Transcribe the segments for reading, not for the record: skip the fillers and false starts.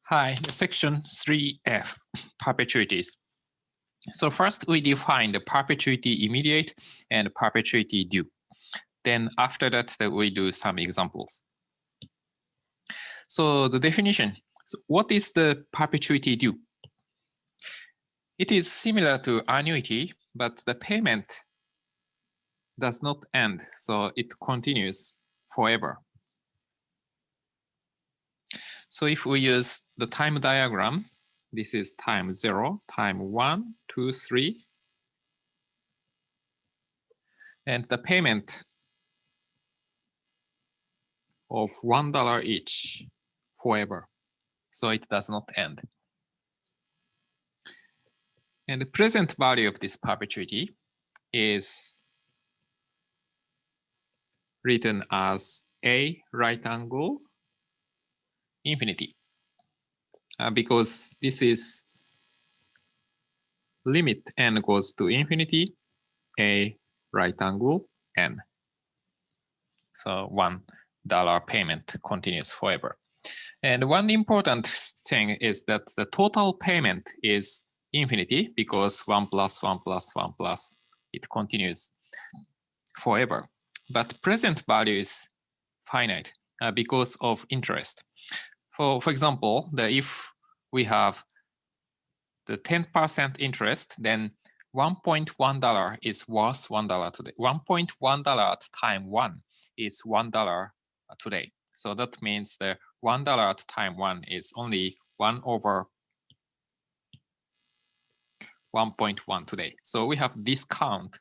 Hi, section 3F, perpetuities. So first we define the perpetuity immediate and perpetuity due. Then after that, we do some examples. So the definition, so what is the perpetuity due? It is similar to annuity, but the payment does not end, so it continues forever. So if we use the time diagram, this is time 0, time 1, 2, 3. And the payment of $1 each forever. So it does not end. And the present value of this perpetuity is written as a right angle infinity. Because this is limit n goes to infinity, a right angle n. So $1 payment continues forever. And one important thing is that the total payment is infinity because 1 plus 1 plus 1 plus, it continues forever. But present value is finite because of interest. For example, if we have the 10% interest, then $1.1 is worth $1 today. $1.1 at time 1 is $1 today. So that means the $1 at time 1 is only 1 over 1.1 today. So we have discount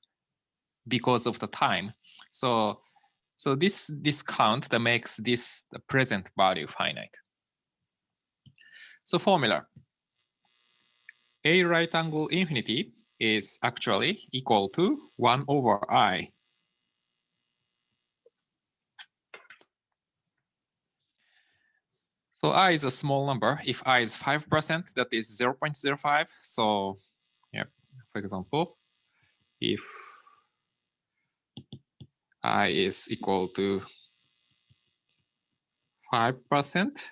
because of the time. So this discount that makes this the present value finite. So formula. A right angle infinity is actually equal to 1 over I. So I is a small number. If I is 5%, that is 0.05. So yeah, for example, if I is equal to 5%,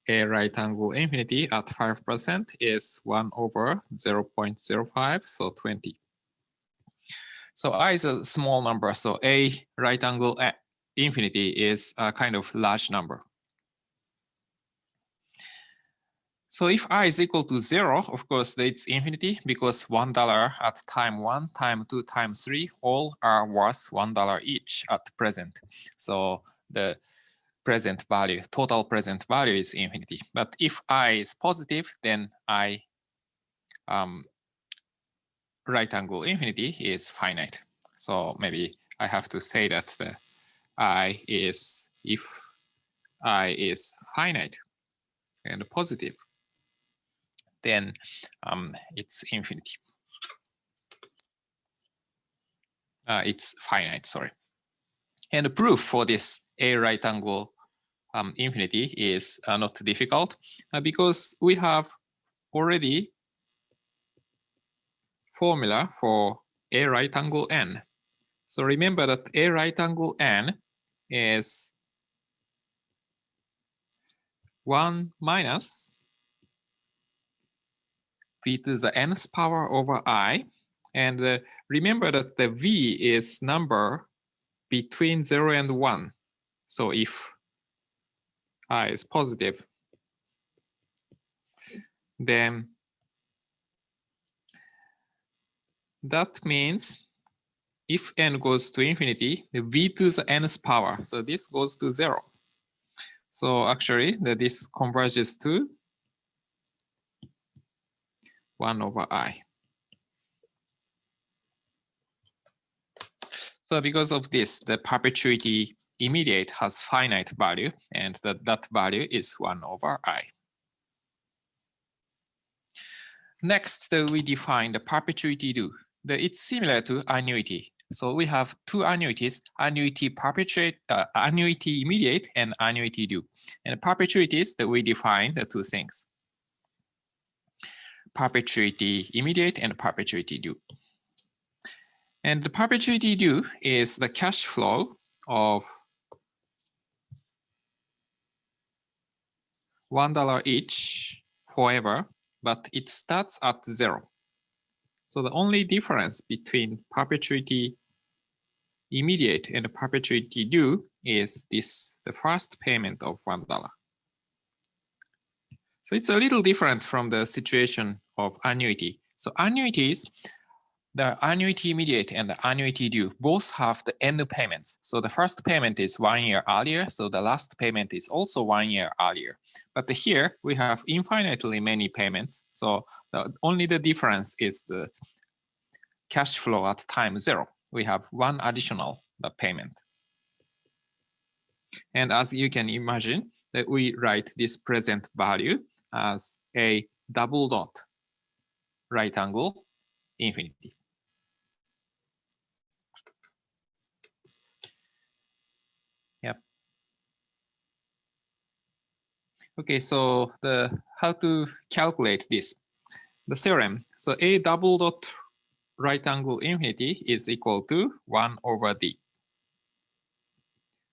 a right angle infinity at 5% is 1 over 0.05, so 20. So I is a small number, so a right angle infinity is a kind of large number. So if I is equal to 0, of course, it's infinity because $1 at time 1, time 2, time 3, all are worth $1 each at present. So the present value, total present value is infinity. But if I is positive, then I right angle infinity is finite. So maybe I have to say that the I is, if I is finite and positive, then it's infinity. It's finite, sorry. And the proof for this a right angle infinity is not difficult because we have already formula for a right angle n. So remember that a right angle n is 1 minus v to the nth power over I. And remember that the v is number between 0 and 1. So if I is positive, then that means if n goes to infinity, the v to the nth power, so this goes to 0. So actually, this converges to 1 over I. So because of this, the perpetuity immediate has finite value, and that value is 1 over I. Next, we define the perpetuity due. It's similar to annuity. So we have two annuities, annuity immediate and annuity due. And perpetuities that we define the two things. Perpetuity immediate and perpetuity due. And the perpetuity due is the cash flow of $1 each forever, but it starts at 0. So the only difference between perpetuity immediate and perpetuity due is this, the first payment of $1. So it's a little different from the situation of annuity. So annuities, the annuity immediate and the annuity due both have the end payments. So the first payment is 1 year earlier, so the last payment is also 1 year earlier. But here we have infinitely many payments. So only the difference is the cash flow at time 0. We have one additional payment. And as you can imagine, that we write this present value as a double dot right angle infinity. Yep. Okay, so how to calculate this? The theorem. So a double dot right angle infinity is equal to 1 over d.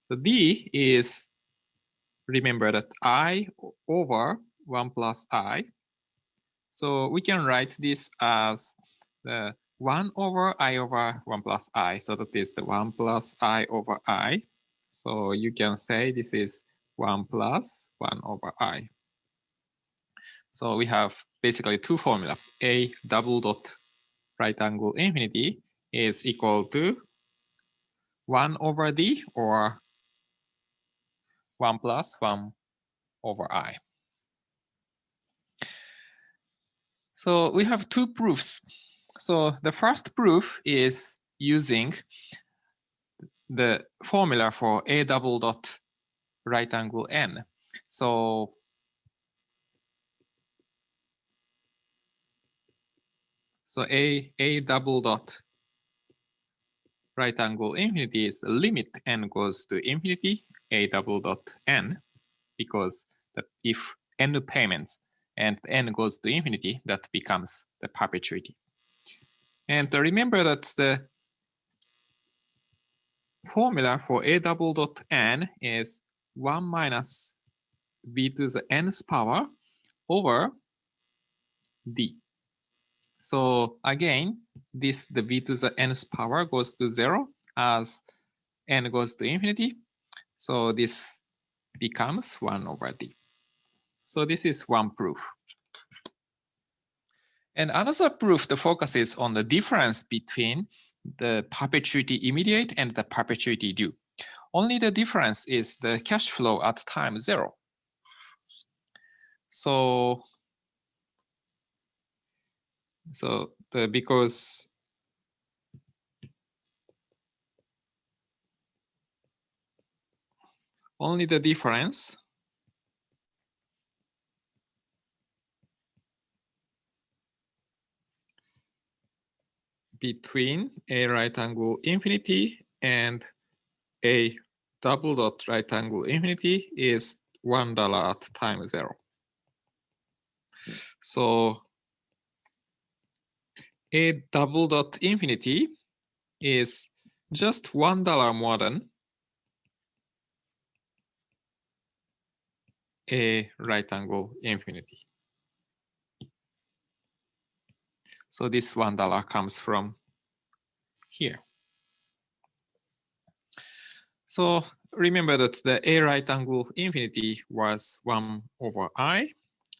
So d is, remember that I over 1 plus I. So we can write this as the 1 over I over 1 plus I. So that is the 1 plus I over I. So you can say this is 1 plus 1 over I. So we have basically two formulas. A double dot right angle infinity is equal to 1 over d or 1 plus 1 over I. So we have two proofs. So the first proof is using the formula for a double dot right angle n. So a double dot right angle infinity is limit n goes to infinity a double dot n, because if n payments and n goes to infinity, that becomes the perpetuity. And remember that the formula for a double dot n is 1 minus v to the nth power over d. So again, the v to the nth power goes to 0 as n goes to infinity. So this becomes 1 over d. So this is one proof. And another proof, the focus is on the difference between the perpetuity immediate and the perpetuity due. Only the difference is the cash flow at time 0. So because only the difference between a right angle infinity and a double dot right angle infinity is $1 at time 0. So a double dot infinity is just $1 more than a right angle infinity. So this $1 comes from here. So remember that the a right angle infinity was 1 over I.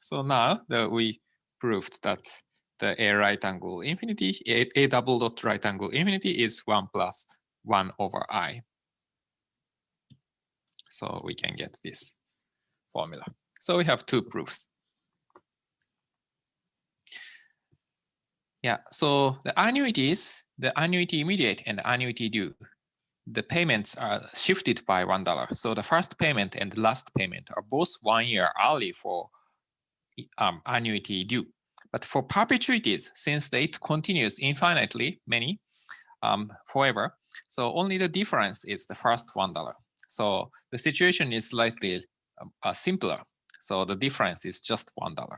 So now that we proved that the a right angle infinity, a double dot right angle infinity is 1 plus 1 over I. So we can get this formula. So we have two proofs. Yeah, so the annuities, the annuity immediate and the annuity due, the payments are shifted by $1. So the first payment and the last payment are both 1 year early for annuity due. But for perpetuities, since it continues infinitely many forever, so only the difference is the first $1. So the situation is slightly simpler. So the difference is just $1.